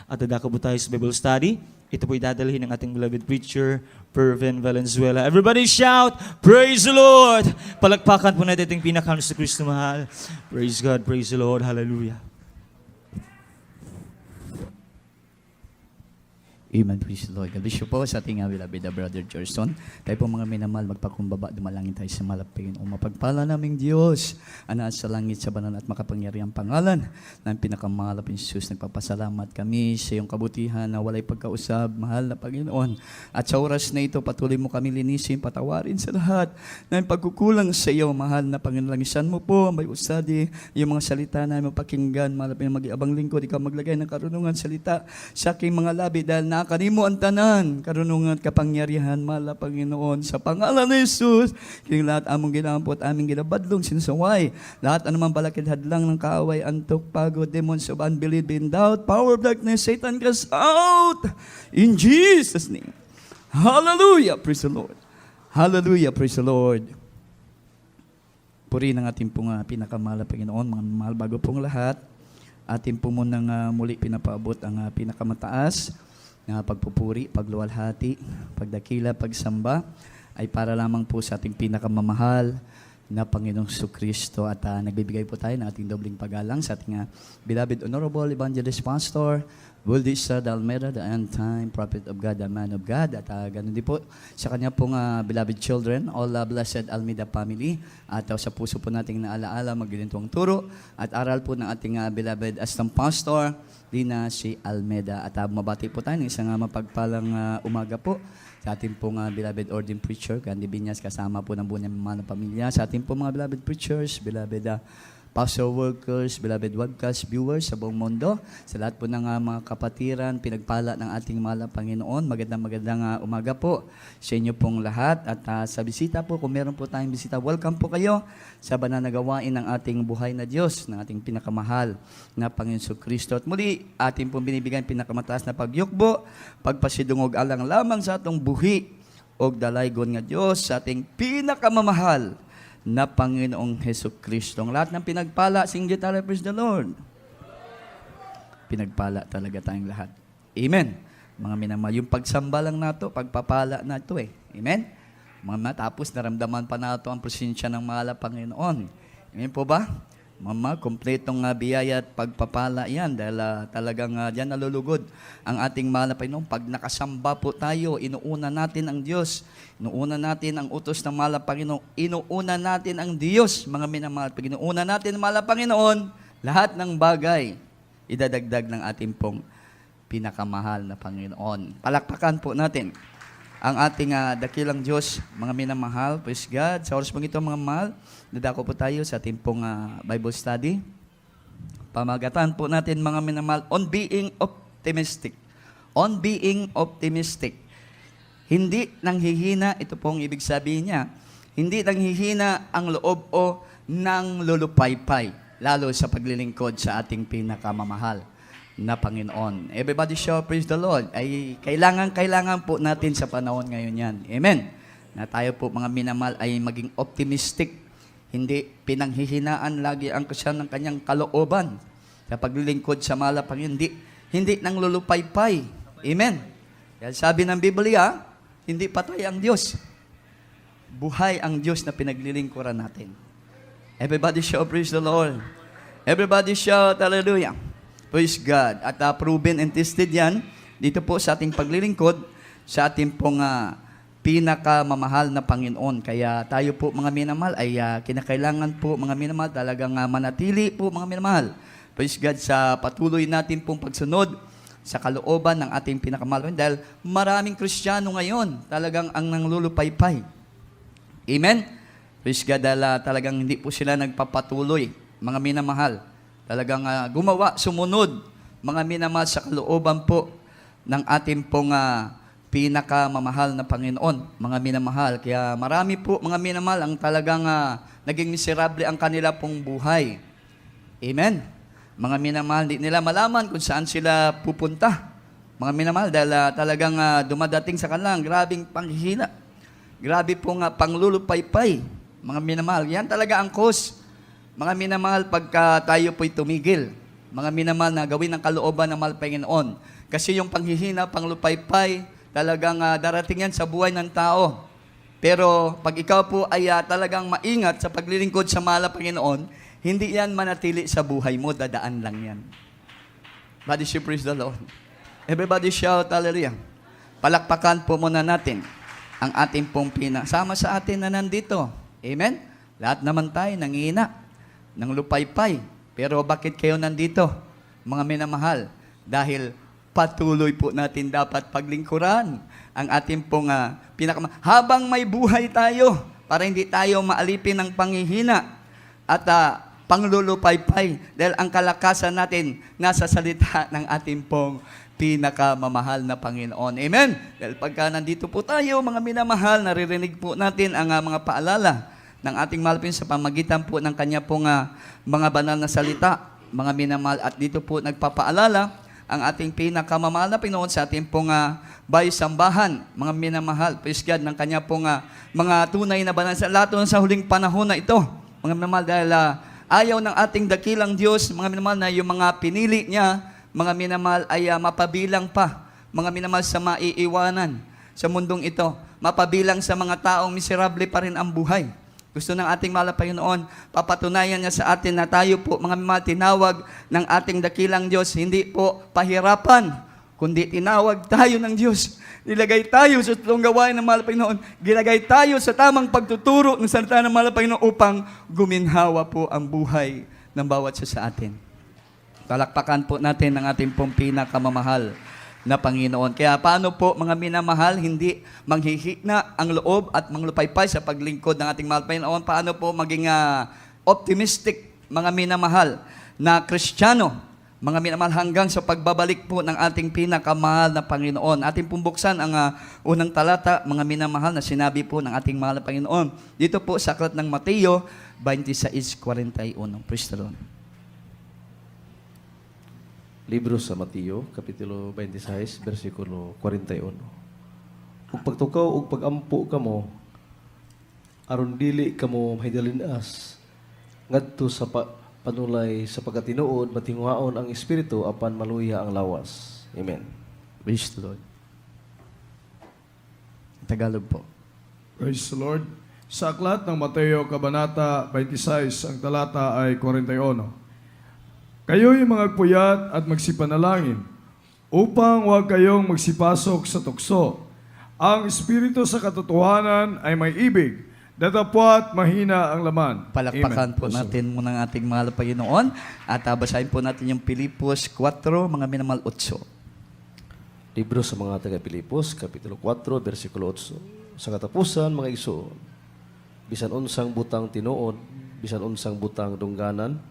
at dadako po tayo sa Bible study. Ito po idadalhin ng ating beloved preacher, Pervin Valenzuela. Everybody shout, praise the Lord! Palakpakan po natin ating pinakaano sa Kristo mahal. Praise God, praise the Lord, hallelujah. Amen, praise the Lord. God bless you po sa ating beloved Brother Gerson. Tayo po mga minamahal, magpakumbaba, dumalangin tayo sa malapigin. O mapagpala naming Diyos, ana sa langit, sa banal at makapangyariang pangalan ng pinakamalap ng Jesus. Nagpapasalamat kami sa iyong kabutihan na walay pagkausap, mahal na Panginoon. At sa oras na ito, patuloy mo kami linisin, patawarin sa lahat ng pagkukulang sa iyo, mahal na Panginoon. Langisan mo po, may usadi, yung mga salita na mapakinggan, mahal na mag-iabang lingkod, ikaw maglagay ng karunungan salita sa aking mga labi dahil na kanimo ang tanan, karunungan at kapangyarihan, mala Panginoon, sa pangalan ni Jesus, kining lahat among ginampot, aming ginabadlong sinsaway, lahat anumang balakid hadlang ng kaaway, antok, pagod, demons of unbelief, and doubt, power of darkness, Satan cast out, in Jesus' name. Hallelujah, praise the Lord. Hallelujah, praise the Lord. Puri ng ating pong pinakamahal na Panginoon, mga mahal bago pong lahat, ating po munang muli pinapaabot ang pinakamataas na pagpupuri, pagluwalhati, pagdakila, pagsamba ay para lamang po sa ating pinakamamahal na Panginoong Kristo at nagbibigay po tayo ng ating dobling paggalang sa ating beloved Honorable Evangelist Pastor Buldisa Dalmeda, the end-time prophet of God, the man of God. At ganun din po sa kanya pong beloved children, all blessed Almeida family. At sa puso po nating naalaala, magginitong turo at aral po ng ating beloved Astam Pastor, Lina C. Almeida. At mabati po tayo ng isang mapagpalang umaga po sa ating pong beloved ordained preacher, Candy Binyas, kasama po ng buong mga pamilya. Sa ating pong mga beloved preachers, beloved pastor workers, beloved webcast viewers sa buong mundo, sa lahat po ng mga kapatiran, pinagpala ng ating mahal na Panginoon. Magandang umaga po sa inyo pong lahat. At sa bisita po, kung meron po tayong bisita, welcome po kayo sa banal na gawain ng ating buhay na Diyos, ng ating pinakamahal na Panginoon Kristo. At muli, ating pong binibigyan pinakamataas na pagyukbo, pagpasidungog alang lamang sa atong buhi o dalaygon nga Diyos, sa ating pinakamamahal na Panginoong Hesus Kristo. Ang lahat ng pinagpala, sing guitar, praise the Lord. Pinagpala talaga tayong lahat. Amen. Mga minamahal, yung pagsamba lang nato, pagpapala na ito eh. Amen. Mga matapos, naramdaman pa nato ang presensya ng mahal na Panginoon. Amen po ba? Mama, kompletong biyaya at pagpapala yan dahil talagang diyan nalulugod ang ating mahal na Panginoon. Pag nakasamba po tayo, inuuna natin ang Diyos. Inuuna natin ang utos ng mahal na Panginoon. Inuuna natin ang Diyos, mga minamahal. Pag inuuna natin ang mahal na Panginoon, lahat ng bagay idadagdag ng ating pong pinakamahal na Panginoon. Palakpakan po natin ang ating dakilang Diyos, mga minamahal. Praise God. Sa oras pong ito, mga mahal, dadako po tayo sa ating pong Bible study. Pamagatan po natin, mga minamahal, on being optimistic. On being optimistic. Hindi nanghihina, ito pong ibig sabihin niya, hindi nanghihina ang loob o ng lulupaypay, lalo sa paglilingkod sa ating pinakamamahal na Panginoon. Everybody shout, praise the Lord. Ay kailangan po natin sa panahon ngayon yan. Amen. Na tayo po mga minamahal ay maging optimistic. Hindi pinanghihinaan lagi ang kasyan ng kanyang kalooban sa paglilingkod sa mahal na Panginoon. Hindi nang lulupaypay. Amen. Dahil sabi ng Biblia, hindi patay ang Diyos. Buhay ang Diyos na pinaglilingkuran natin. Everybody shout, praise the Lord. Everybody shout, hallelujah. Praise God. At proven and tested yan dito po sa ating paglilingkod sa ating pong pinakamamahal na Panginoon. Kaya tayo po mga minamahal ay kinakailangan po mga minamahal talagang manatili po mga minamahal. Praise God sa patuloy natin pong pagsunod sa kalooban ng ating pinakamahal. Dahil maraming Kristiyano ngayon talagang ang nanglulupaypay. Amen? Praise God dahil talagang hindi po sila nagpapatuloy mga minamahal. Talagang gumawa, sumunod, mga minamahal sa kalooban po ng ating pong pinakamamahal na Panginoon, mga minamahal. Kaya marami po, mga minamahal, ang talagang naging miserable ang kanila pong buhay. Amen? Mga minamahal, hindi nila malaman kung saan sila pupunta. Mga minamahal, dahil talagang dumadating sa kanilang grabing panghihina. Grabe pong panglulupaypay. Mga minamahal, yan talaga ang cause. Mga minamahal, pagka tayo po'y tumigil mga minamahal, na gawin ang kalooban ng mahal na Panginoon. Kasi yung panghihina, panglupaypay, talagang darating yan sa buhay ng tao. Pero pag ikaw po ay talagang maingat sa paglilingkod sa mahal na Panginoon, hindi yan manatili sa buhay mo, dadaan lang yan. Body you praise the Lord. Everybody shout, hallelujah. Palakpakan po muna natin ang ating pong sama sa atin na nandito. Amen? Lahat naman tayo nangihina ng lupaypay. Pero bakit kayo nandito, mga minamahal? Dahil patuloy po natin dapat paglingkuran ang ating pong habang may buhay tayo, para hindi tayo maalipin ng panghihina at panglulupaypay. Dahil ang kalakasan natin nasa salita ng ating pong pinakamamahal na Panginoon. Amen? Dahil pagka nandito po tayo, mga minamahal, naririnig po natin ang mga paalala ng ating malapin sa pamagitan po ng kanya pong mga banal na salita, mga minamahal. At dito po nagpapaalala ang ating pinakamamahal na Panginoon sa ating pong bayo-sambahan, mga minamahal, praise God, ng kanya pong mga tunay na banal sa lahat sa huling panahon na ito. Mga minamahal, dahil ayaw ng ating dakilang Diyos, mga minamahal, na yung mga pinili niya, mga minamahal, ay mapabilang pa, mga minamahal, sa maiiwanan sa mundong ito, mapabilang sa mga taong miserable pa rin ang buhay. Gusto ng ating mahal na Panginoon, papatunayan niya sa atin na tayo po, mga minamahal, tinawag ng ating dakilang Diyos, hindi po pahirapan, kundi tinawag tayo ng Diyos. Nilagay tayo sa tulong gawain ng mahal na Panginoon. Ginagay tayo sa tamang pagtuturo ng salita ng mahal na Panginoon upang guminhawa po ang buhay ng bawat isa sa atin. Talakpakan po natin ang ating pong pinakamamahal na Panginoon. Kaya paano po, mga minamahal, hindi manghihina ang loob at manglupaypay sa paglingkod ng ating mahal Panginoon? Paano po maging optimistic, mga minamahal, na Kristiyano, mga minamahal, hanggang sa pagbabalik po ng ating pinakamahal na Panginoon? Ating pong buksan ang unang talata, mga minamahal, na sinabi po ng ating mahal na Panginoon. Dito po sa aklat ng Mateo 26:41. Praise the Lord. Libro sa Mateo, Kapitulo 26, versikulo 41. Ug pagtukaw ug pagampo kamo, aron dili kamo mahidalinas, ngadto sa panulay sa pagkatinuod, matingwaon ang Espiritu apan maluya ang lawas. Amen. Praise the Lord. Tagalog po. Praise the Lord. Sa aklat ng Mateo, Kabanata 26, ang talata ay 41. Kayo'y mga puyat at magsipanalangin, upang huwag kayong magsipasok sa tukso. Ang Espiritu sa katotohanan ay may ibig, datapwat mahina ang laman. Palakpakan Amen. po natin muna ang ating mahal na Panginoon at basahin po natin yung Pilipos 4, mga minamahal, 8. Libro sa mga taga-Pilipos, Kapitulo 4, versikulo 8. Sa katapusan, mga igsoon, bisan unsang butang tinuod, bisan unsang butang dungganan,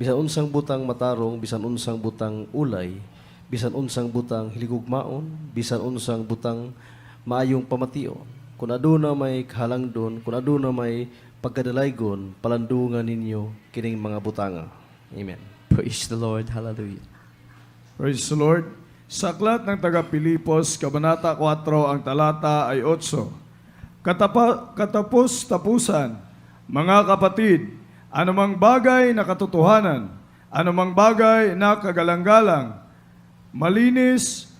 bisan unsang butang matarong, bisan unsang butang ulay, bisan unsang butang hiligugmaon, bisan unsang butang maayong pamation. Kung aduna may kahalangdon, kung aduna may pagkadalaygon, palandungan ninyo kining mga butanga. Amen. Praise the Lord. Hallelujah. Praise the Lord. Sa aklat ng taga-Pilipos, Kabanata 4, ang talata ay 8. Katapos-tapusan, mga kapatid, anumang bagay na katotohanan, anumang bagay na kagalang-galang, malinis,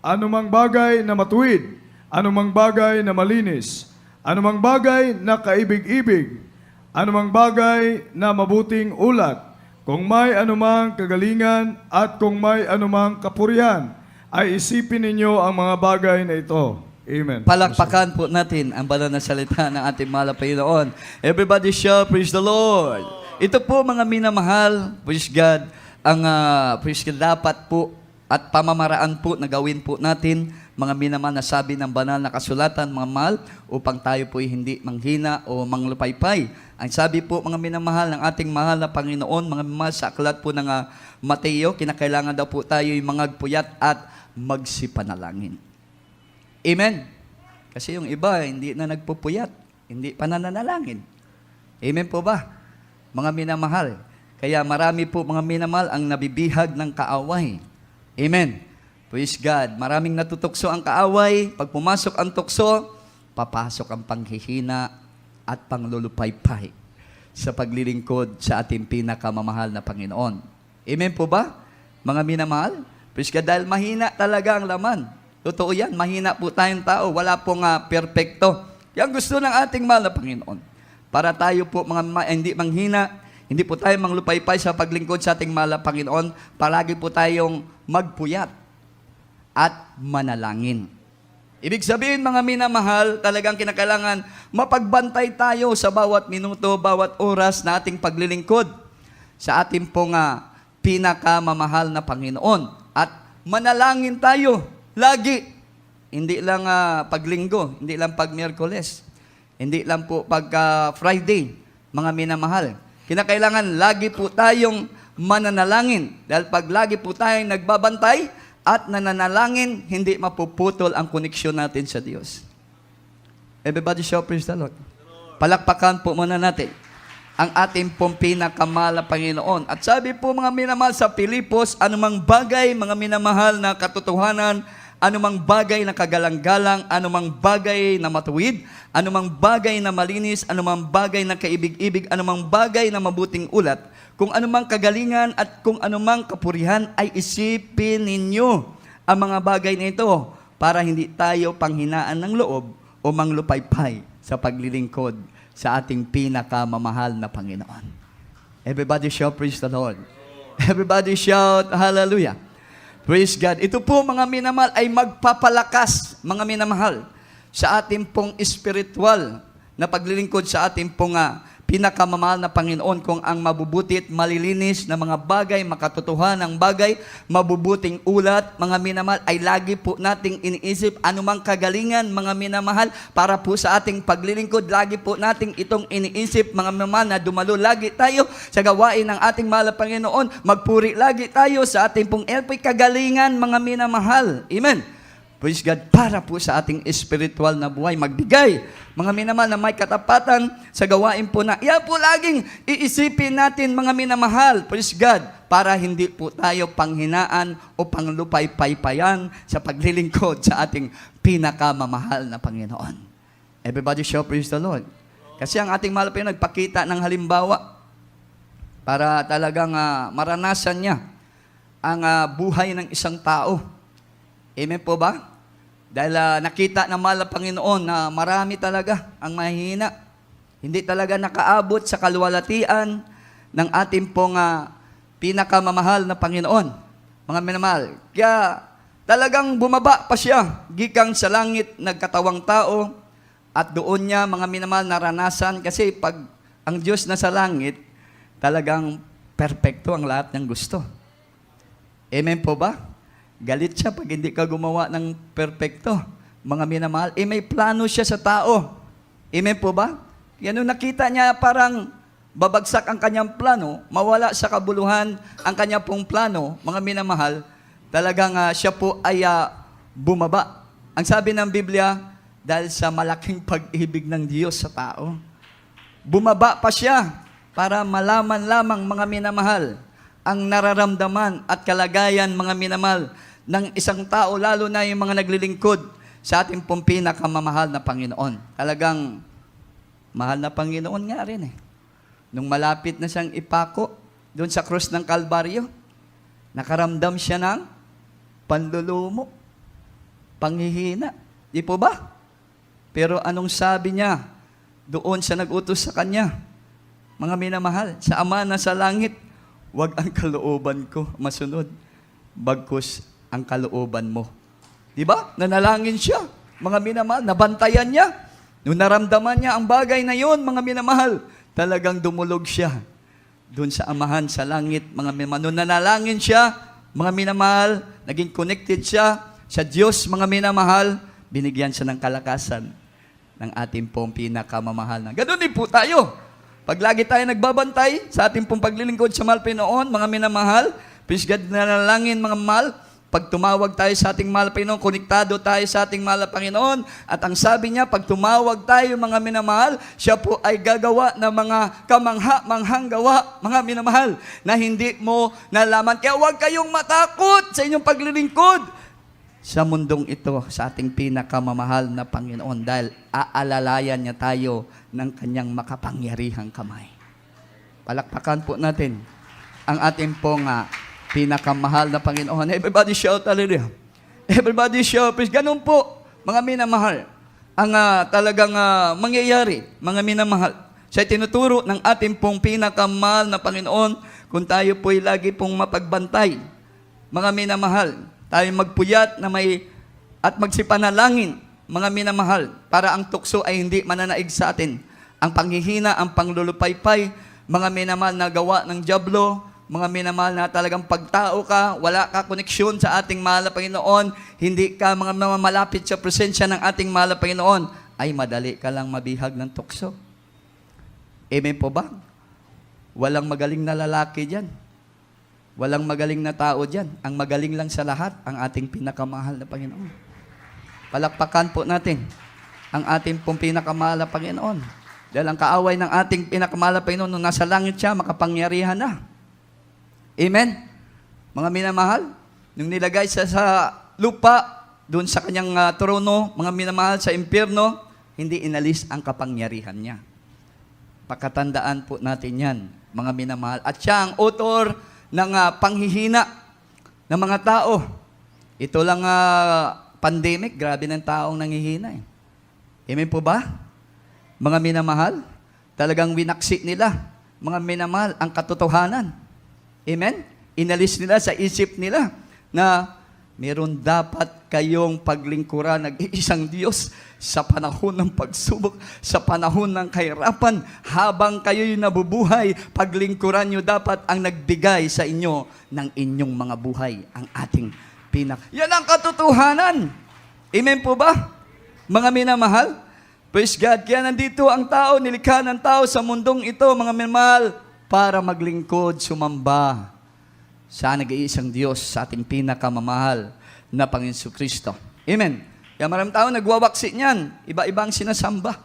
anumang bagay na matuwid, anumang bagay na malinis, anumang bagay na kaibig-ibig, anumang bagay na mabuting ulat, kung may anumang kagalingan at kung may anumang kapurihan, ay isipin ninyo ang mga bagay na ito. Amen. Palakpakan po natin ang banal na salita ng ating mahal na Panginoon. Everybody shout, praise the Lord. Ito po, mga minamahal, praise God, ang praise God, dapat po at pamamaraan po na gawin po natin, mga minamahal, na sabi ng banal na kasulatan, mga mahal, upang tayo po hindi manghina o manglupaypay. Ang sabi po, mga minamahal, ng ating mahal na Panginoon, mga minamahal, sa aklat po ng Mateo, kinakailangan daw po tayo yung mangagpuyat at magsipanalangin. Amen. Kasi yung iba, hindi na nagpupuyat, hindi pa nananalangin. Amen po ba? Mga minamahal. Kaya marami po, mga minamahal, ang nabibihag ng kaaway. Amen. Praise God. Maraming natutukso ang kaaway. Pag pumasok ang tukso, papasok ang panghihina at panglulupaypay sa paglilingkod sa ating pinakamamahal na Panginoon. Amen po ba? Mga minamahal? Praise God, dahil mahina talaga ang laman. Totoo yan, mahina po tayong tao. Wala pong perpekto. Yan gusto ng ating mahal na Panginoon. Para tayo po hindi manghina, hindi po tayo manglupaypay sa paglingkod sa ating mahal na Panginoon. Palagi po tayong magpuyat at manalangin. Ibig sabihin, mga minamahal, talagang kinakailangan mapagbantay tayo sa bawat minuto, bawat oras na ating paglilingkod sa ating pong pinakamamahal na Panginoon. At manalangin tayo lagi. Hindi lang paglinggo, hindi lang pag Miyerkules, hindi lang po pag Friday, mga minamahal. Kinakailangan lagi po tayong mananalangin. Dahil pag lagi po tayong nagbabantay, at nananalangin, hindi mapuputol ang koneksyon natin sa Diyos. Everybody shout praise the Lord. Palakpakan po muna natin ang ating pong pinakamahal na Panginoon. At sabi po mga minamahal sa Pilipos, anumang bagay, mga minamahal na katotohanan, anumang bagay na kagalang-galang, anumang bagay na matuwid, anumang bagay na malinis, anumang bagay na kaibig-ibig, anumang bagay na mabuting ulat, kung anumang kagalingan at kung anumang kapurihan ay isipin ninyo ang mga bagay na ito para hindi tayo panghinaan ng loob o manglupaypay sa paglilingkod sa ating pinakamamahal na Panginoon. Everybody shout praise the Lord. Everybody shout hallelujah. Praise God. Ito po mga minamahal ay magpapalakas, mga minamahal, sa ating pong spiritual na paglilingkod sa ating pong pinakamamahal na Panginoon, kung ang mabubuti at malilinis na mga bagay, makatotohanang bagay, mabubuting ulat, mga minamahal, ay lagi po nating iniisip anumang kagalingan, mga minamahal, para po sa ating paglilingkod. Lagi po nating itong iniisip, mga minamahal, na dumalo lagi tayo sa gawain ng ating mahal na Panginoon. Magpuri lagi tayo sa ating pong kagalingan, mga minamahal. Amen. Praise God, para po sa ating spiritual na buhay, magbigay, mga minamahal, na may katapatan sa gawain po na, yan po laging iisipin natin, mga minamahal, praise God, para hindi po tayo panghinaan o panglupay-paypayan sa paglilingkod sa ating pinakamamahal na Panginoon. Everybody shout praise the Lord. Kasi ang ating mahal na nagpakita ng halimbawa para talagang maranasan niya ang buhay ng isang tao. Amen po ba? Dahil nakita ng mahal na Panginoon na marami talaga ang mahihina. Hindi talaga nakaabot sa kaluwalhatian ng ating pong pinakamamahal na Panginoon. Mga minamahal. Kaya talagang bumaba pa siya. Gikang sa langit, nagkatawang tao. At doon niya, mga minamahal, naranasan. Kasi pag ang Diyos na sa langit, talagang perpekto ang lahat ng gusto. Amen po ba? Galit siya pag hindi ka gumawa ng perpekto. Mga minamahal, may plano siya sa tao. Amen po ba? Kaya nung nakita niya parang babagsak ang kanyang plano, mawala sa kabuluhan ang kanyang pong plano, mga minamahal, talagang siya po ay bumaba. Ang sabi ng Biblia, dahil sa malaking pag-ibig ng Diyos sa tao, bumaba pa siya para malaman lamang, mga minamahal, ang nararamdaman at kalagayan, mga minamahal, ng isang tao, lalo na yung mga naglilingkod sa ating pong pinakamamahal na Panginoon. Talagang mahal na Panginoon nga rin eh. Nung malapit na siyang ipako doon sa krus ng Kalbaryo, nakaramdam siya ng panlulumo, panghihina. Di po ba? Pero anong sabi niya doon sa nag-utos sa kanya? Mga minamahal, sa Ama na sa langit, wag ang kalooban ko masunod, bagkus ang kalooban mo. Di ba? Nanalangin siya. Mga minamahal, nabantayan niya. Nung naramdaman niya ang bagay na yon, mga minamahal, talagang dumulog siya doon sa Amahan sa langit. Mga minamahal, nung nanalangin siya, mga minamahal, naging connected siya sa Diyos, mga minamahal, binigyan siya ng kalakasan ng ating pong pinakamamahal na. Ganun din po tayo. Pag lagi tayo nagbabantay sa ating pong paglilingkod sa mahal Pinoon, mga minamahal, please God, nanalangin, mga mahal, pag tumawag tayo sa ating mahal Panginoon, konektado tayo sa ating mahal Panginoon. At ang sabi niya, pag tumawag tayo, mga minamahal, siya po ay gagawa ng mga kamangha-manghang gawa, mga minamahal, na hindi mo nalaman. Kaya huwag kayong matakot sa inyong paglilingkod sa mundong ito, sa ating pinakamamahal na Panginoon, dahil aalalayan niya tayo ng kanyang makapangyarihang kamay. Palakpakan po natin ang ating pong pinakamahal na Panginoon. Everybody shout, hallelujah. Everybody shout, praise. Ganun po, mga minamahal, ang talagang mangyayari, mga minamahal, sa tinuturo ng ating pong pinakamahal na Panginoon, kung tayo po'y lagi pong mapagbantay. Mga minamahal, tayo magpuyat na at magsipanalangin, mga minamahal, para ang tukso ay hindi mananaig sa atin. Ang panghihina, ang panglulupaypay, mga minamahal na gawa ng dyablo, mga minamahal na talagang pagtao ka, wala ka koneksyon sa ating mahal na Panginoon, hindi ka mga malapit sa presensya ng ating mahal na Panginoon, ay madali ka lang mabihag ng tukso. Amen po ba? Walang magaling na lalaki dyan. Walang magaling na tao dyan. Ang magaling lang sa lahat, ang ating pinakamahal na Panginoon. Palakpakan po natin ang ating pong pinakamahal na Panginoon. Dahil ang kaaway ng ating pinakamahal na Panginoon, nung nasa langit siya, makapangyarihan na. Amen? Mga minamahal, nung nilagay siya sa lupa, doon sa kanyang trono, mga minamahal sa impyerno, hindi inalis ang kapangyarihan niya. Pakatandaan po natin yan, mga minamahal. At siya ang author ng panghihina ng mga tao. Ito lang pandemic, grabe ng taong nanghihina. Amen po ba? Mga minamahal, talagang winaksi nila, mga minamahal, ang katotohanan. Amen? Inalis nila sa isip nila na meron dapat kayong paglingkuran ng isang Diyos sa panahon ng pagsubok, sa panahon ng kahirapan, habang kayo'y nabubuhay, paglingkuran nyo dapat ang nagbigay sa inyo ng inyong mga buhay, ang ating Yan ang katotohanan. Amen po ba? Mga minamahal, praise God, kaya nandito ang tao, nilikha ng tao sa mundong ito, mga minamahal, para maglingkod, sumamba sa nag-iisang Diyos, sa ating pinakamamahal na Panginoon Kristo. Amen. Kaya maraming tao nagwawaksi niyan. Iba-ibang sinasamba.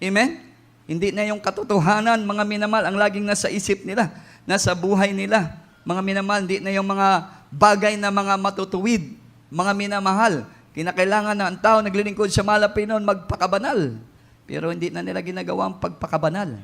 Amen? Hindi na yung katotohanan, mga minamahal, ang laging nasa isip nila, nasa buhay nila. Mga minamahal, hindi na yung mga bagay na mga matutuwid. Mga minamahal, kinakailangan na ang tao naglilingkod sa mahal na Panginoon magpakabanal. Pero hindi na nila ginagawa ang pagpakabanal.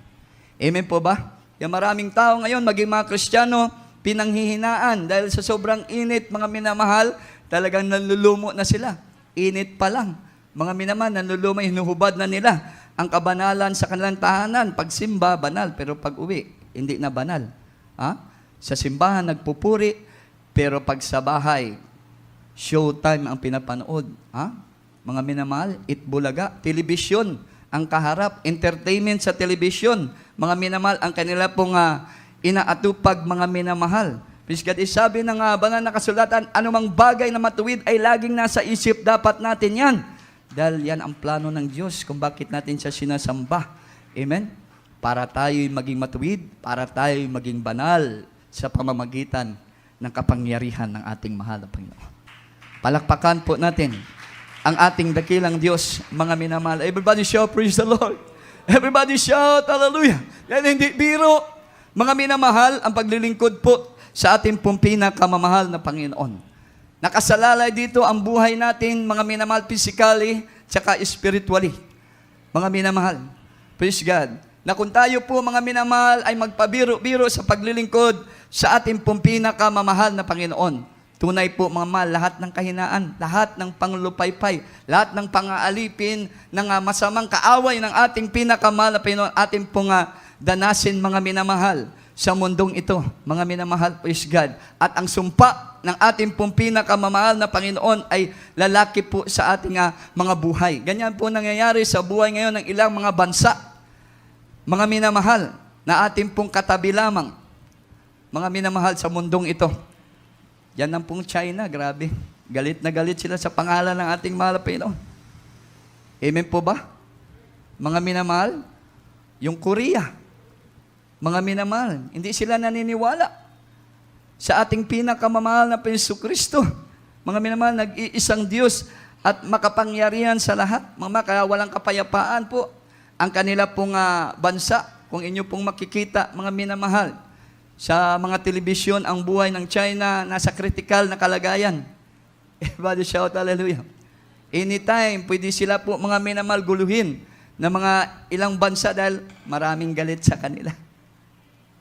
Amen po ba? Kaya maraming tao ngayon, maging mga Kristiyano, pinanghihinaan dahil sa sobrang init, mga minamahal, talagang nalulumo na sila. Init pa lang. Mga minamahal, nalulumo, hinuhubad na nila ang kabanalan sa kanilang tahanan. Pag simba, banal. Pero pag uwi, hindi na banal. Sa simbahan, nagpupuri. Pero pag sa bahay, showtime ang pinapanood. Mga minamahal, itbulaga, telebisyon ang kaharap, entertainment sa telebisyon. Mga minamahal, ang kanila pong inaatupag, mga minamahal. Please God, sabi ng banal na kasulatan, anumang bagay na matuwid ay laging nasa isip dapat natin yan. Dahil yan ang plano ng Diyos kung bakit natin siya sinasamba. Amen? Para tayo'y maging matuwid, para tayo'y maging banal sa pamamagitan ng kapangyarihan ng ating mahal na Panginoon. Palakpakan po natin ang ating dakilang Diyos, mga minamahal. Everybody shout, praise the Lord. Everybody shout, hallelujah. Yan hindi biro. Mga minamahal, ang paglilingkod po sa ating pong pinakamamahal na Panginoon. Nakasalalay dito ang buhay natin, mga minamahal, physically, tsaka spiritually. Mga minamahal, praise God, na kung tayo po, mga minamahal, ay magpabiro-biro sa paglilingkod sa ating pong pinakamamahal na Panginoon. Tunay po, mga mahal, lahat ng kahinaan, lahat ng panglupaypay, lahat ng pang-aalipin ng masamang kaaway ng ating pinakamahal na Panginoon, ating pong danasin, mga minamahal, sa mundong ito, mga minamahal, praise God. At ang sumpa ng ating pong pinakamamahal na Panginoon ay lalaki po sa ating mga buhay. Ganyan po nangyayari sa buhay ngayon ng ilang mga bansa. Mga minamahal, na ating pong katabi lamang. Mga minamahal sa mundong ito. Yan ang pong China, grabe. Galit na galit sila sa pangalan ng ating mahal na Panginoon. Amen po ba? Mga minamahal, yung Korea, mga minamahal, hindi sila naniniwala sa ating pinakamamahal na Panginoon Kristo. Mga minamahal, nag-iisang Diyos at makapangyarihan sa lahat. Kaya walang kapayapaan po ang kanila pong bansa. Kung inyo pong makikita, mga minamahal, sa mga telebisyon, ang buhay ng China nasa critical na kalagayan. Everybody shout, hallelujah. Anytime, pwede sila po, mga minamahal, guluhin ng mga ilang bansa dahil maraming galit sa kanila.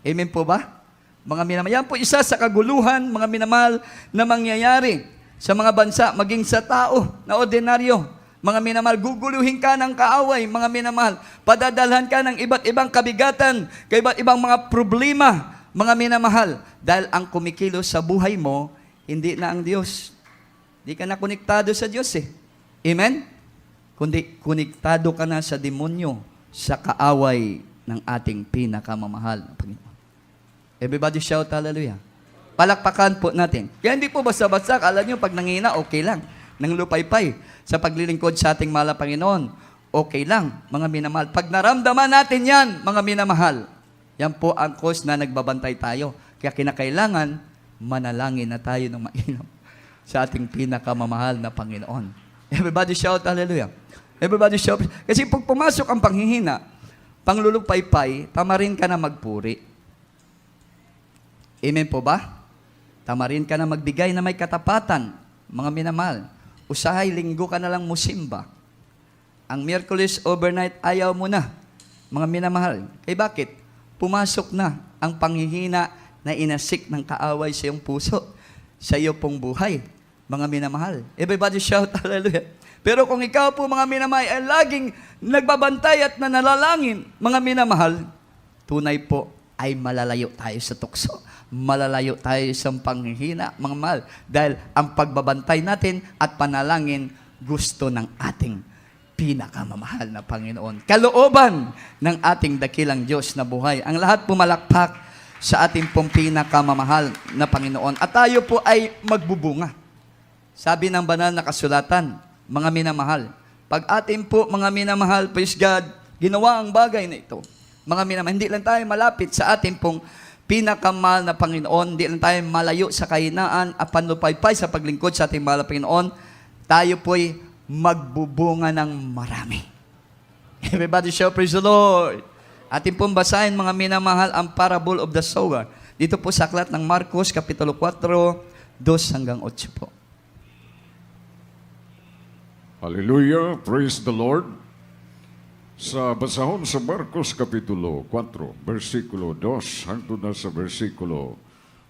Amen po ba? Mga minamahal, yan po isa sa kaguluhan, mga minamahal, na mangyayari sa mga bansa, maging sa tao na ordinaryo. Mga minamahal, guguluhin ka ng kaaway, mga minamahal. Padadalhan ka ng iba't ibang kabigatan, iba't ibang mga problema, mga minamahal. Dahil ang kumikilos sa buhay mo, hindi na ang Diyos. Hindi ka na konektado sa Diyos eh. Amen? Kundi konektado ka na sa demonyo, sa kaaway ng ating pinakamamahal na Panginoon. Everybody shout hallelujah. Palakpakan po natin. Kaya hindi po basta-basta, kala nyo pag nangina, okay lang. Nang lupaypay sa paglilingkod sa ating mahal na Panginoon, okay lang, mga minamahal. Pag naramdaman natin yan, mga minamahal, yan po ang cause na nagbabantay tayo. Kaya kinakailangan, manalangin na tayo ng mainam sa ating pinakamamahal na Panginoon. Everybody shout hallelujah. Everybody shout. Kasi pag pumasok ang panghihina, panglulupaypay, tama rin ka na magpuri. Amen po ba? Tama rin ka na magbigay na may katapatan, mga minamahal. Usahay, linggo ka na lang musimba. Ang Miyerkules overnight, ayaw mo na, mga minamahal. Kaya bakit? Pumasok na ang panghihina na inasik ng kaaway sa iyong puso, sa iyo pong buhay, mga minamahal. Everybody shout hallelujah. Pero kung ikaw po, mga minamahal, ay laging nagbabantay at nananalangin, mga minamahal, tunay po ay malalayo tayo sa tukso. Malalayo tayo sa panghihina, mga mahal. Dahil ang pagbabantay natin at panalangin, gusto ng ating pinakamamahal na Panginoon. Kalooban ng ating dakilang Diyos na buhay. Ang lahat pumalakpak sa ating pong pinakamamahal na Panginoon. At tayo po ay magbubunga. Sabi ng banal na kasulatan, mga minamahal, pag atin po, mga minamahal, praise God, ginawa ang bagay na ito. Mga minamahal, hindi lang tayo malapit sa ating pong pinakamahal na Panginoon, hindi lang tayo malayo sa kahinaan at panlupaypay sa paglingkod sa ating mahal na Panginoon, tayo po'y magbubunga ng marami. Everybody shout, praise the Lord. Ating pong basahin, mga minamahal, ang parable of the sower. Dito po sa aklat ng Marcos, Kapitulo 4, 2 hanggang 8 po. Hallelujah, praise the Lord. Sa basahon sa Marcos Kapitulo 4, versikulo 2, hangtod na sa versikulo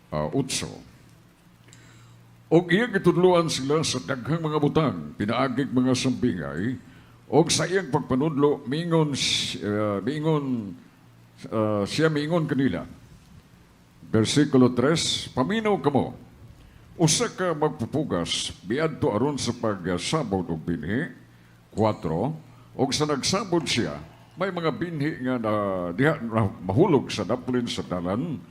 8. Og iyang itudluan sila sa daghang mga butang, pinaagig mga sambingay, og sa iyang pagpanudlo, siya miingon kanila. Versikulo 3, paminaw kamo, usa ka magpupugas, biadto aron sa pagsabot og binhi. 4, og sa nagsabot siya, may mga binhi nga diha mahulog sa daplin sa dalan.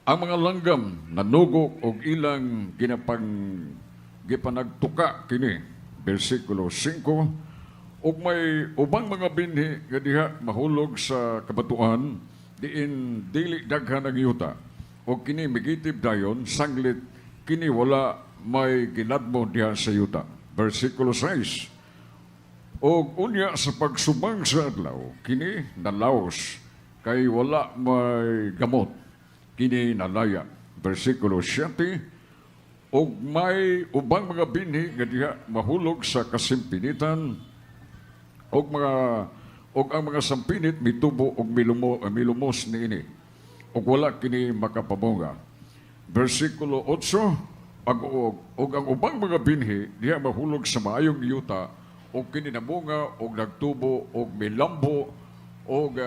Ang mga langgam nanugok og ilang gipanagtuka kini. Versikulo 5, og may ubang mga binhi nga diha mahulog sa kabatuan, diin dili daghan ang yuta. Og kini migitib dayon, sanglit kini wala may ginadmo diha sa yuta. Versikulo 6, og unya sa pagsubang sa adlaw, kini nalaos, kay wala may gamot, kini nalaya. Versikulo 7, og may ubang mga binhi nga diha mahulog sa kasimpinitan, og ang mga sampinit mitubo og milumos niini, og wala kini makapabunga. Versikulo 8, og ang ubang mga binhi diha mahulog sa maayong yuta, og kini namunga og nagtubo og milambo og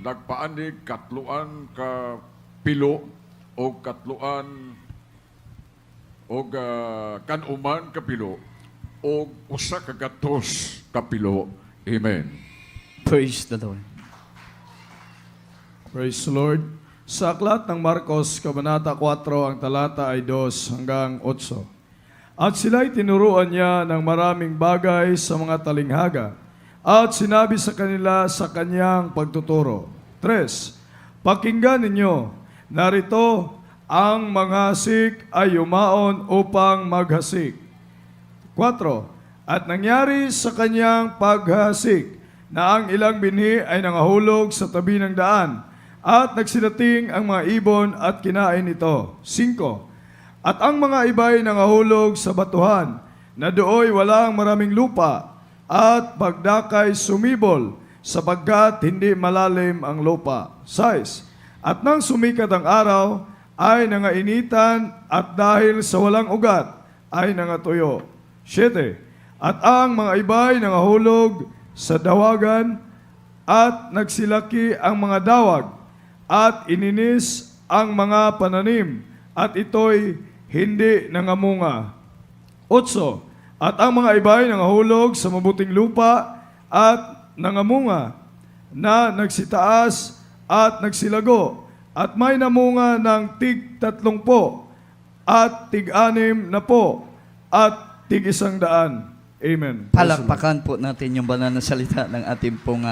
nagpaanig katluan ka pilo og katluan og kanuman ka pilo og usa ka gatos ka pilo. Amen. Praise the Lord. Praise the Lord. Sa aklat ng Marcos, Kabanata 4, ang talata ay 2 hanggang 8. At sila'y tinuruan niya ng maraming bagay sa mga talinghaga at sinabi sa kanila sa kanyang pagtuturo. 3. Pakinggan ninyo, narito ang manghasik ay yumaon upang maghasik. 4. At nangyari sa kanyang paghasik na ang ilang binhi ay nangahulog sa tabi ng daan at nagsidating ang mga ibon at kinain ito. 5. At ang mga iba'y nangahulog sa batuhan, na dooy walang maraming lupa, at pagdakay sumibol, sapagkat hindi malalim ang lupa. 6. At nang sumikat ang araw, ay nangainitan at dahil sa walang ugat ay nangatuyo. 7. At ang mga iba'y nangahulog sa dawagan at nagsilaki ang mga dawag at ininis ang mga pananim at ito'y hindi nangamunga. 8. At ang mga iba'y nangahulog sa mabuting lupa at nangamunga na nagsitaas at nagsilago at may namunga ng tig 30 at tig 60 at tig 100. Amen. Palakpakan po natin yung banal na salita ng ating pong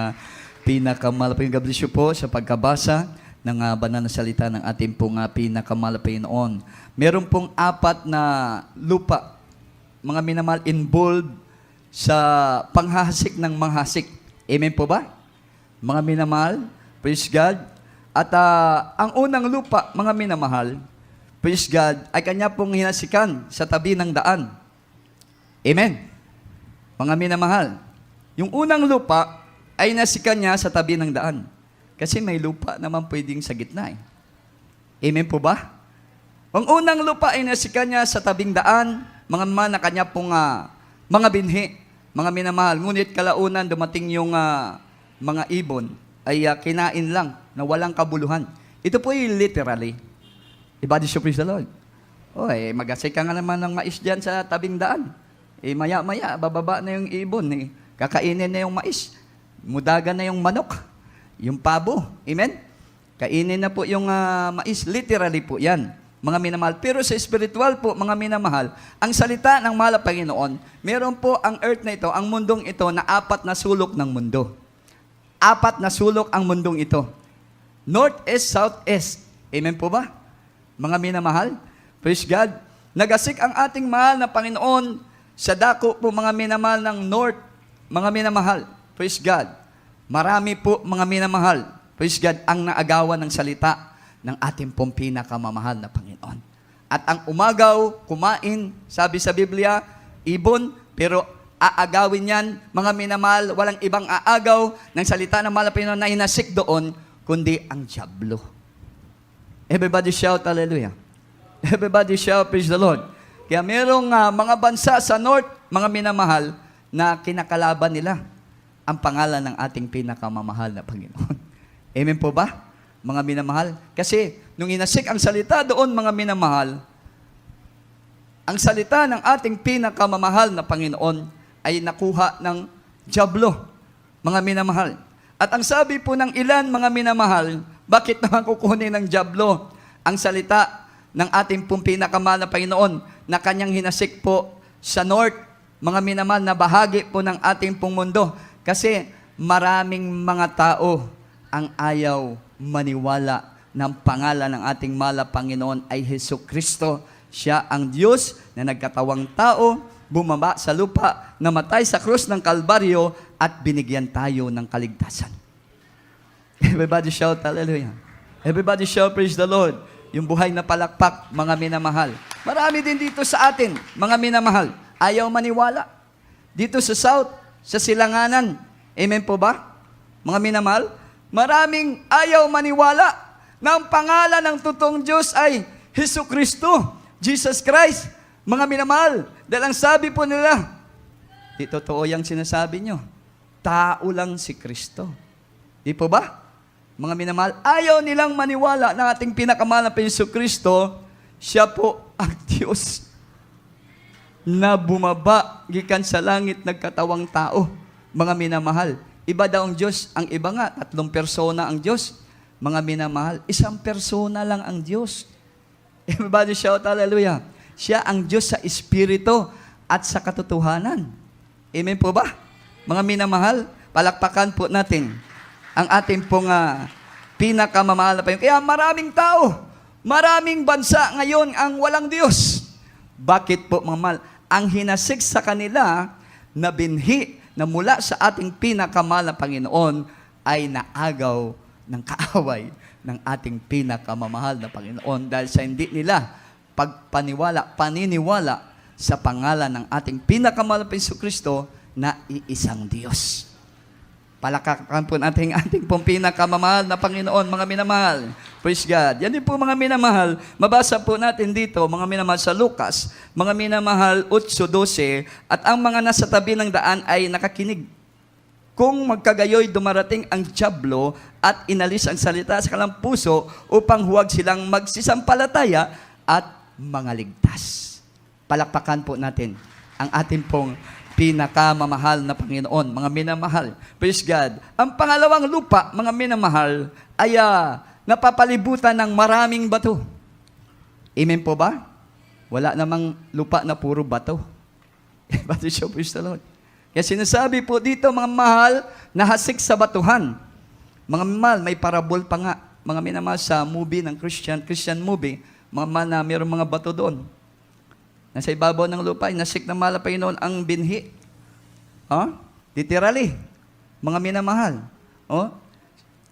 pinakamalapit. God bless you po sa pagkabasa ng banal na salita ng ating pong pinakamalapit noon. Meron pong 4 na lupa, mga minamahal, involved sa panghahasik ng manghasik. Amen po ba? Mga minamahal, praise God. At ang unang lupa, mga minamahal, praise God, ay kanya pong hinasikan sa tabi ng daan. Amen. Mga minamahal, yung unang lupa ay nasikan niya sa tabi ng daan. Kasi may lupa naman pwedeng sa gitna eh. Amen po ba? Ang unang lupa ay nasikan niya sa tabing daan, mga man na kanya pong mga binhi, mga minamahal. Ngunit kalaunan dumating yung mga ibon ay kinain lang na walang kabuluhan. Ito po ay literally. Ibadi siya, praise the Lord. Magasay ka nga naman ng mais dyan sa tabing daan. Maya-maya, bababa na yung ibon. Kakainin na yung mais. Mudaga na yung manok. Yung pabo. Amen? Kainin na po yung mais. Literally po yan, mga minamahal. Pero sa spiritual po, mga minamahal, ang salita ng mahal na Panginoon, meron po ang earth na ito, ang mundong ito, na 4 na sulok ng mundo. 4 na sulok ang mundong ito. North, East, South, East. Amen po ba? Mga minamahal, praise God. Nagasik ang ating mahal na Panginoon sa dako po, mga minamahal, ng North, mga minamahal. Praise God. Marami po, mga minamahal, praise God, ang naagawan ng salita ng ating pong pinakamamahal na Panginoon. At ang umagaw, kumain, sabi sa Biblia, ibon, pero aagawin yan, mga minamahal, walang ibang aagaw ng salita ng mahal na Panginoon na hinasik doon, kundi ang dyablo. Everybody shout, hallelujah. Everybody shout, praise the Lord. Kaya merong mga bansa sa North, mga minamahal, na kinakalaban nila ang pangalan ng ating pinakamamahal na Panginoon. Amen po ba, mga minamahal? Kasi nung inasik ang salita doon, mga minamahal, ang salita ng ating pinakamamahal na Panginoon ay nakuha ng dyablo, mga minamahal. At ang sabi po ng ilan, mga minamahal, bakit naman kukunin ng dyablo ang salita ng ating pong pinakamahal na Panginoon na kanyang hinasik po sa North, mga minamahal, na bahagi po ng ating pong mundo? Kasi maraming mga tao ang ayaw maniwala ng pangalan ng ating mahal na Panginoon ay Jesucristo. Siya ang Diyos na nagkatawang tao, bumaba sa lupa, namatay sa krus ng Kalbaryo at binigyan tayo ng kaligtasan. Everybody shout, hallelujah. Everybody shout, praise the Lord. Yung buhay na palakpak, mga minamahal. Marami din dito sa atin, mga minamahal, ayaw maniwala. Dito sa South, sa Silanganan, amen po ba? Mga minamahal, maraming ayaw maniwala na ang pangalan ng totoong Diyos ay Jesucristo, Jesus Christ. Mga minamahal, dahil ang sabi po nila, di totoo yung sinasabi nyo, tao lang si Kristo. Di po ba? Mga minamahal, ayaw nilang maniwala na ating pinakamahal na Jesucristo, siya po ang Diyos na bumaba gikan sa langit, nagkatawang tao. Mga minamahal, iba daw ang Diyos, ang iba nga, 3 persona ang Diyos. Mga minamahal, 1 persona lang ang Diyos. Everybody shout hallelujah. Siya ang Diyos sa Espiritu at sa katotohanan. Amen po ba? Mga minamahal, palakpakan po natin ang ating pong pinakamamahal na Panginoon. Kaya maraming tao, maraming bansa ngayon ang walang Diyos. Bakit po, mga mahal? Ang hinasik sa kanila na binhi na mula sa ating pinakamahal na Panginoon ay naagaw ng kaaway ng ating pinakamamahal na Panginoon dahil sa hindi nila paniniwala sa pangalan ng ating pinakamahal na Jesucristo na iisang Diyos. Palakakan po natin ang ating pong pinakamamahal na Panginoon, mga minamahal. Praise God. Yan din po mga minamahal. Mabasa po natin dito, mga minamahal sa Lucas, mga minamahal 8:12, at ang mga nasa tabi ng daan ay nakakinig. Kung magkagayoy dumarating ang dyablo at inalis ang salita sa kanilang puso upang huwag silang magsisampalataya at mangaligtas. Palakpakan po natin ang ating pong pinakamamahal na Panginoon, mga minamahal. Praise God. Ang pangalawang lupa, mga minamahal, ay napapalibutan ng maraming bato. Amen po ba? Wala namang lupa na puro bato. Bato siya, praise the Lord. Kaya sinasabi po dito, mga mahal, nahasik sa batuhan. Mga mahal, may parabol pa nga. Mga minamahal sa movie ng Christian movie, mga mahal na mayroong mga bato doon. Nasa ibabaw ng lupa, nasik na mahal na Panginoon ang binhi. Literally, mga minamahal.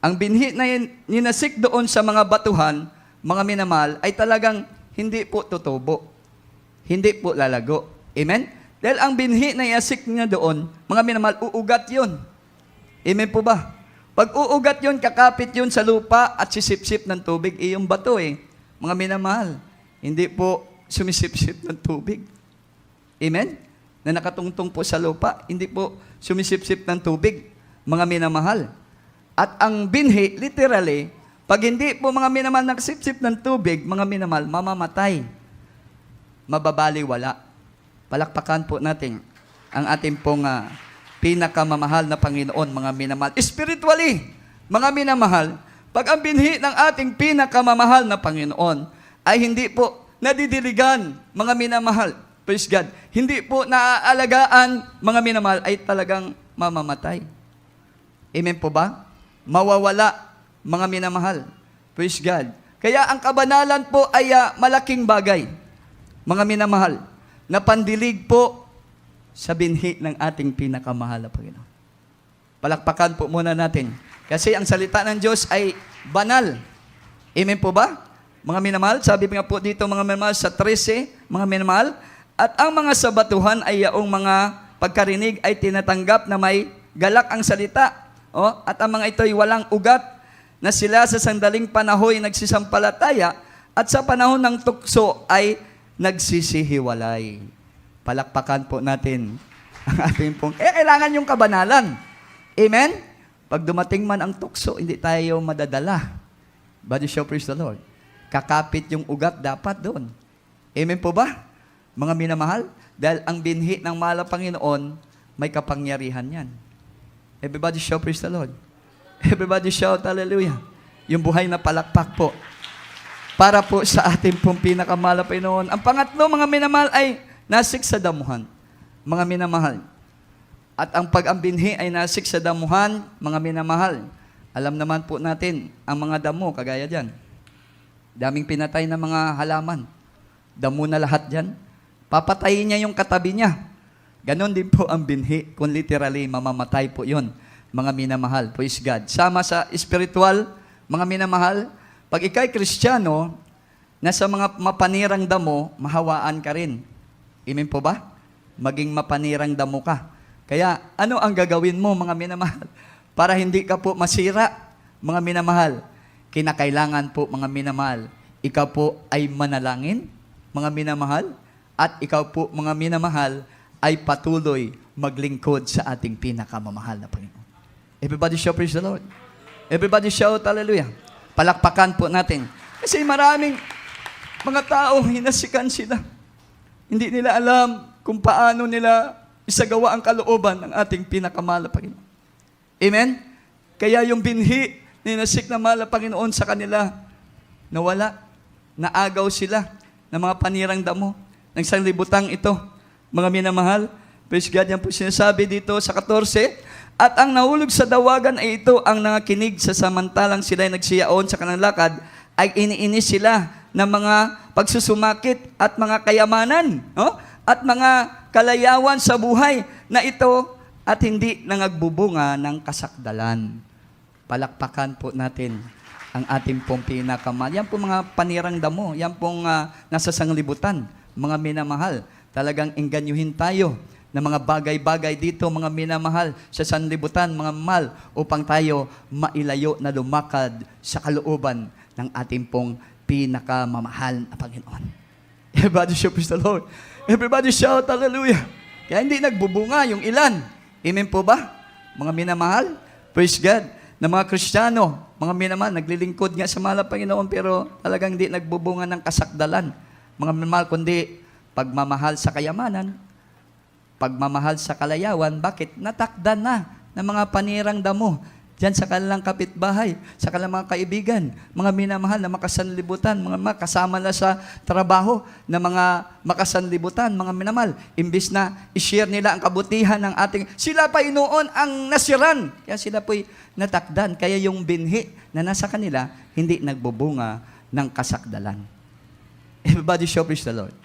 Ang binhi na ninasik doon sa mga batuhan, mga minamahal, ay talagang hindi po tutubo. Hindi po lalago. Amen? Dahil ang binhi na iasik niya doon, mga minamahal, uugat yun. Amen po ba? Pag uugat yun, kakapit yun sa lupa at sisip-sip ng tubig, yung bato mga minamahal. Hindi po sumisip-sip ng tubig. Amen? Na nakatungtong po sa lupa, hindi po sumisip-sip ng tubig, mga minamahal. At ang binhi, literally, pag hindi po mga minamahal nagsip-sip ng tubig, mga minamahal, mamamatay. Mababaliwala. Palakpakan po natin ang ating pong pinakamamahal na Panginoon, mga minamahal. Spiritually, mga minamahal, pag ang binhi ng ating pinakamamahal na Panginoon ay hindi po nadidiligan, mga minamahal. Praise God. Hindi po naaalagaan, mga minamahal, ay talagang mamamatay. Amen po ba? Mawawala, mga minamahal. Praise God. Kaya ang kabanalan po ay malaking bagay, mga minamahal, na pandilig po sa binhi ng ating pinakamahal na Panginoon. Palakpakan po muna natin. Kasi ang salita ng Diyos ay banal. Amen po ba? Mga minamahal, sabi nga po dito mga minamahal sa 13, mga minamahal, at ang mga sabatuhan ay yaong mga pagkarinig ay tinatanggap na may galak ang salita. At ang mga ito ay walang ugat na sila sa sandaling panahoy nagsisampalataya at sa panahon ng tukso ay nagsisihiwalay. Palakpakan po natin ang ating pong, kailangan yung kabanalan. Amen? Pag dumating man ang tukso, hindi tayo madadala. Body show, praise the Lord. Kakapit yung ugat dapat doon. Amen po ba? Mga minamahal, dahil ang binhi ng mahal na Panginoon, may kapangyarihan yan. Everybody shout, praise the Lord. Everybody shout, hallelujah. Yung buhay na palakpak po. Para po sa ating pong pinakamahal na Panginoon. Ang pangatlo, mga minamahal, ay nasik sa damuhan. Mga minamahal. At ang pag-ambinhi ay nasik sa damuhan, mga minamahal. Alam naman po natin, ang mga damo, kagaya dyan. Daming pinatay na mga halaman. Damo na lahat dyan. Papatayin niya yung katabi niya. Ganon din po ang binhi. Kung literally, mamamatay po yun. Mga minamahal. Praise God. Sama sa spiritual, mga minamahal, pag ikay Kristiyano, nasa mga mapanirang damo, mahawaan ka rin. Amen po ba? Maging mapanirang damo ka. Kaya, ano ang gagawin mo, mga minamahal? Para hindi ka po masira, mga minamahal. Kinakailangan po, mga minamahal, ikaw po ay manalangin, mga minamahal, at ikaw po, mga minamahal, ay patuloy maglingkod sa ating pinakamamahal na Panginoon. Everybody shout, praise the Lord. Everybody shout, hallelujah. Palakpakan po natin. Kasi maraming mga tao, hinasikan sila. Hindi nila alam kung paano nila isagawa ang kalooban ng ating pinakamahal na Panginoon. Amen? Kaya yung binhi, ninasik na mahal na Panginoon sa kanila, nawala, naagaw sila ng mga panirang damo, ng sanglibutang ito, mga minamahal. Praise God, yan po sinasabi dito sa 14, at ang nahulog sa dawagan ay ito ang nangakinig sa samantalang sila ay nagsiyaon sa kanilang lakad, ay iniinis sila ng mga pagsusumakit at mga kayamanan, at mga kalayawan sa buhay na ito at hindi nangagbubunga ng kasakdalan. Palakpakan po natin ang ating pong pinakamahal. Yan po mga panirang damo, yan pong nasa sanglibutan, mga minamahal. Talagang enganyuhin tayo na mga bagay-bagay dito, mga minamahal, sa sanlibutan, mga mahal, upang tayo mailayo na lumakad sa kalooban ng ating pong pinakamamahal na Panginoon. Everybody shout, praise the Lord. Everybody shout, hallelujah. Kaya hindi nagbubunga yung ilan. Amen po ba? Mga minamahal, praise God, na mga Kristiyano, mga minamahal, naglilingkod nga sa mahal na Panginoon, pero talagang hindi nagbubunga ng kasakdalan. Mga minamahal, kundi pagmamahal sa kayamanan, pagmamahal sa kalayawan. Bakit? Natakdan na ng mga panirang damo diyan sa kanilang kapitbahay, sa kanilang mga kaibigan, mga minamahal na makasanlibutan, mga kasama na sa trabaho na mga makasanlibutan, mga minamahal. Imbis na i-share nila ang kabutihan ng ating, sila pa noon ang nasiran. Kaya sila po'y natakdan. Kaya yung binhi na nasa kanila, hindi nagbubunga ng kasakdalan. Everybody shout, praise the Lord.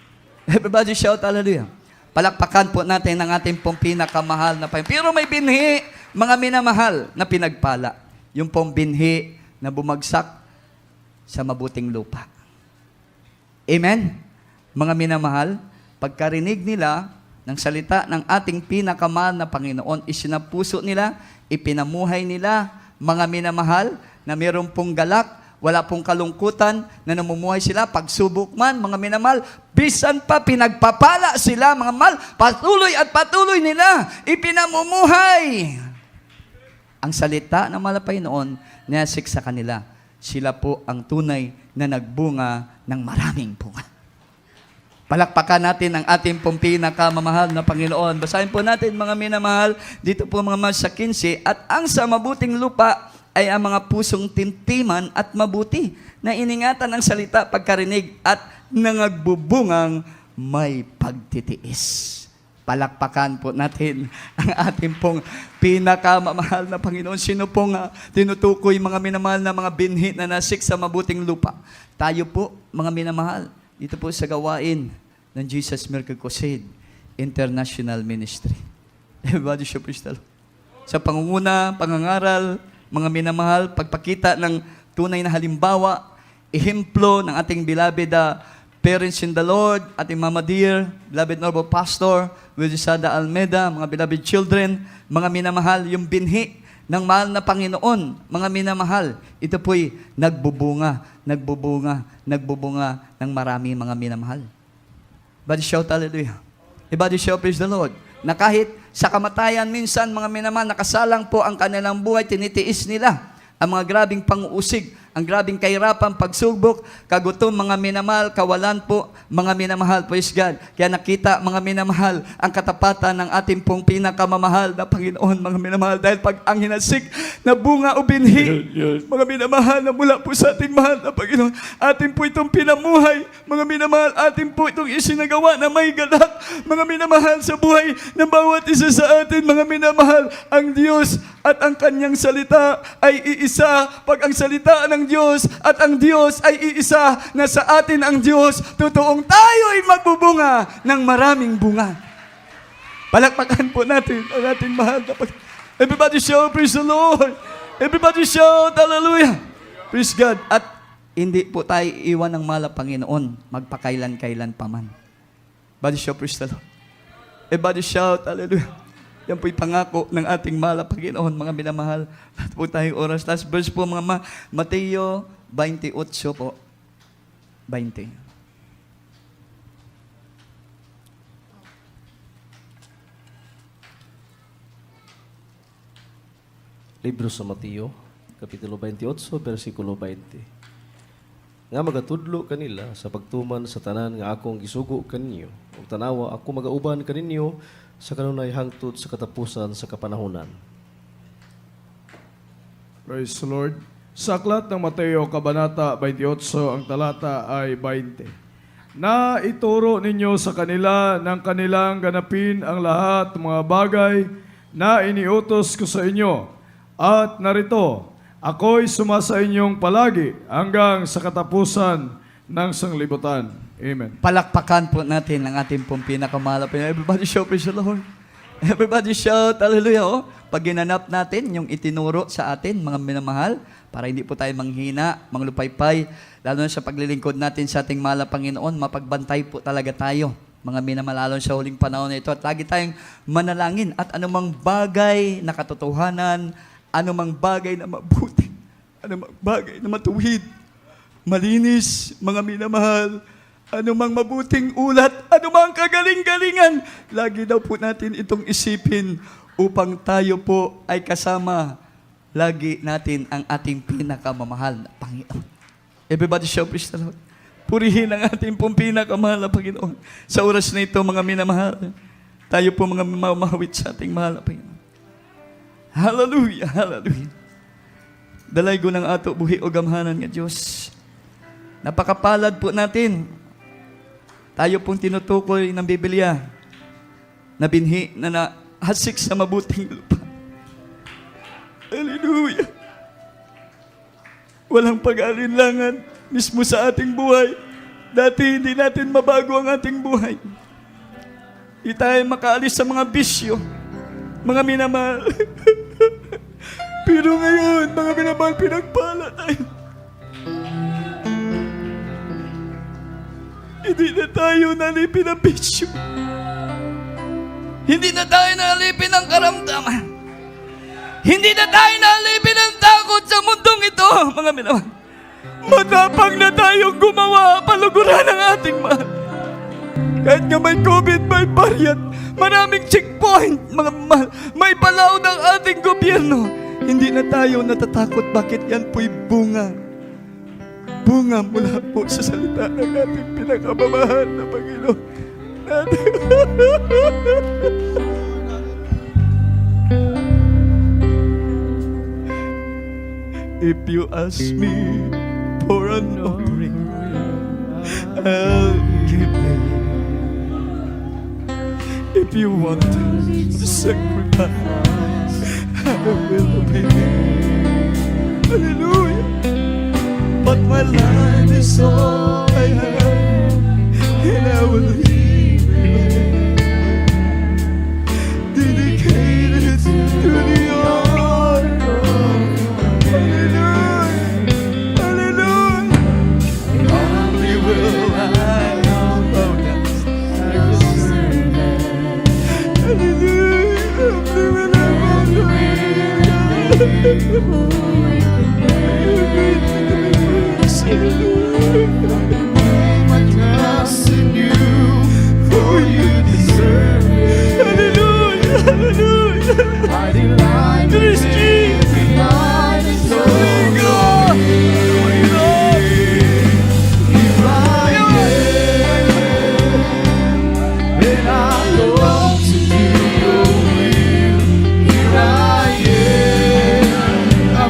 Everybody shout, hallelujah. Palakpakan po natin ang ating pong pinakamahal na Panginoon. Pero may binhi, mga minamahal, na pinagpala. Yung pong binhi na bumagsak sa mabuting lupa. Amen? Mga minamahal, pagkarinig nila ng salita ng ating pinakamahal na Panginoon, isinapuso nila, ipinamuhay nila, mga minamahal, na mayroong pong galak, wala pong kalungkutan na namumuhay sila, pagsubok man, mga minamahal, bisan pa pinagpapala sila, mga mahal, patuloy at patuloy nila, ipinamumuhay. Ang salita ng mahal na Panginoon, nasik sa kanila, sila po ang tunay na nagbunga ng maraming bunga. Palakpakan natin ang ating pong pinakamamahal na Panginoon. Basahin po natin, mga minamahal, dito po mga mahal sa 15, at ang sa mabuting lupa, ay ang mga pusong tintiman at mabuti na iningatan ng salita pagkarinig at nangagbubungang may pagtitiis. Palakpakan po natin ang ating pong pinakamamahal na Panginoon. Sino pong tinutukoy mga minamahal na mga binhi na nasik sa mabuting lupa? Tayo po, mga minamahal, dito po sa gawain ng Jesus Miracle Crusade International Ministry. Everybody should praise the Lord. Sa pangunguna, pangangaral, mga minamahal, pagpakita ng tunay na halimbawa, ehemplo ng ating beloved parents in the Lord, ating Mama Dear, beloved Noble Pastor, Willisada Almeida, mga beloved children, mga minamahal, yung binhi ng mahal na Panginoon, mga minamahal, ito po'y nagbubunga ng marami mga minamahal. Everybody shout hallelujah. Everybody shout praise the Lord. Na kahit sa kamatayan minsan, mga minamahal, nakasalang po ang kanilang buhay, tinitiis nila ang mga grabing pang-uusig, ang grabing kahirapan, pagsubok, kagutom, mga minamahal, kawalan po, mga minamahal, praise God. Kaya nakita, mga minamahal, ang katapatan ng ating pong pinakamamahal na Panginoon, mga minamahal, dahil pag ang hinasik na bunga o binhi, mga minamahal, na mula po sa ating mahal na Panginoon, ating po itong pinamuhay, mga minamahal, ating po itong isinagawa na may galak, mga minamahal, sa buhay ng bawat isa sa atin, mga minamahal, ang Diyos at ang kanyang salita ay iisa. Pag ang salita ng Diyos at ang Diyos ay iisa, na sa atin ang Diyos, totoong tayo ay magbubunga ng maraming bunga. Palakpakan po natin ang ating mahal na Panginoon. Everybody shout, praise the Lord. Everybody shout, hallelujah. Praise God. At hindi po tayo iwan ng mahal na Panginoon, magpakailan-kailan pa man. Everybody shout, praise the Lord. Everybody shout, hallelujah. Yan po'y pangako ng ating mahal na Panginoon, mga minamahal. At po tayong oras. Last verse po, mga Mateo 28 po. 20. Libro sa Mateo, Kapitulo 28, versikulo 20. Nga magatudlo kanila sa pagtuman sa tanan nga akong gisugo kaninyo. Ug tanawa ako magauban kaninyo sa kanunay hangtod sa katapusan sa kapanahunan. Praise the Lord. Sa aklat ng Mateo, Kabanata 28, ang talata ay 20. Na ituro ninyo sa kanila ng kanilang ganapin ang lahat ng mga bagay na iniutos ko sa inyo. At narito, ako'y sumasa inyong palagi hanggang sa katapusan ng sanglibutan. Amen. Palakpakan po natin ang ating pong pinakamahal. Everybody shout, praise the Lord. Everybody shout, hallelujah. Oh, pag ginanap natin yung itinuro sa atin, mga minamahal, para hindi po tayo manghina, manglupaypay, lalo na sa paglilingkod natin sa ating mahal na Panginoon, mapagbantay po talaga tayo, mga minamalalon sa huling panahon na ito. At lagi tayong manalangin at anumang bagay na katotohanan, anumang bagay na mabuti, anumang bagay na matuwid, malinis, mga minamahal, anumang mabuting ulat, anumang kagaling-galingan, lagi daw po natin itong isipin upang tayo po ay kasama lagi natin ang ating pinakamamahal na Panginoon. Everybody shout, praise the Lord. Purihin ang ating pong pinakamahal na Panginoon. Sa oras na ito, mga minamahal, tayo po mga mamahawit sa ating mahal na Panginoon. Hallelujah, hallelujah. Dalay ko ng ato buhi o gamhanan nga Diyos. Napakapalad po natin. Tayo pong tinutukoy ng Biblia na binhi na nahasik sa mabuting lupa. Hallelujah. Walang pag-alinlangan mismo sa ating buhay. Dati hindi natin mabago ang ating buhay. Hindi tayo makaalis sa mga bisyo, mga minamahal. Pero ngayon, mga minamahal, pinagpala tayo. Hindi na tayo nalipin ng bisyo. Hindi na tayo nalipin ng karamdaman. Hindi na tayo nalipin ng takot sa mundong ito, mga minamahal. Matapang na tayong gumawa, paluguran ang ating mahal. Kahit nga may COVID, may variant, maraming checkpoint, mga mahal, may palaw ng ating gobyerno. Hindi na tayo natatakot. Bakit yan po'y bunga? Bunga mula po sa salita ng ating pinakamamahal na Panginoon. If you ask me for an offering, I'll give it. If you want to sacrifice, I will obey. Hallelujah. But my life is all I have, and I will leave it dedicated to the honor. Hallelujah. Hallelujah. Only will I bow down. Hallelujah. Only will I bow down. My trust in you, for you deserve it. Hallelujah, hallelujah. I delight in Jesus. Holy God, Holy God. Here I am, and I long to do your will. Here I am, I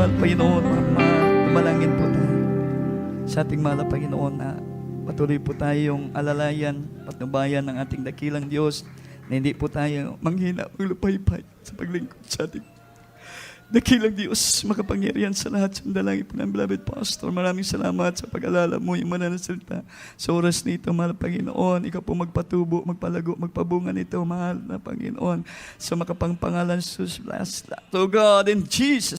mahal Panginoon, dumalangin po tayo sa ating mahal na Panginoon na patuloy po tayong alalayan, patnubayan ng ating dakilang Diyos na hindi po tayo manghina, maglupaypay sa paglingkod sa ating dakilang Diyos, makapangyarihan sa lahat. Sandalangin po ng beloved pastor. Maraming salamat sa pag-alala mo, yung mananasalita sa oras nito, mahal na Panginoon. Ikaw po magpatubo, magpalago, magpabunga nito, mahal na Panginoon. Sa makapangpangalan, Jesus, bless that. To God in Jesus.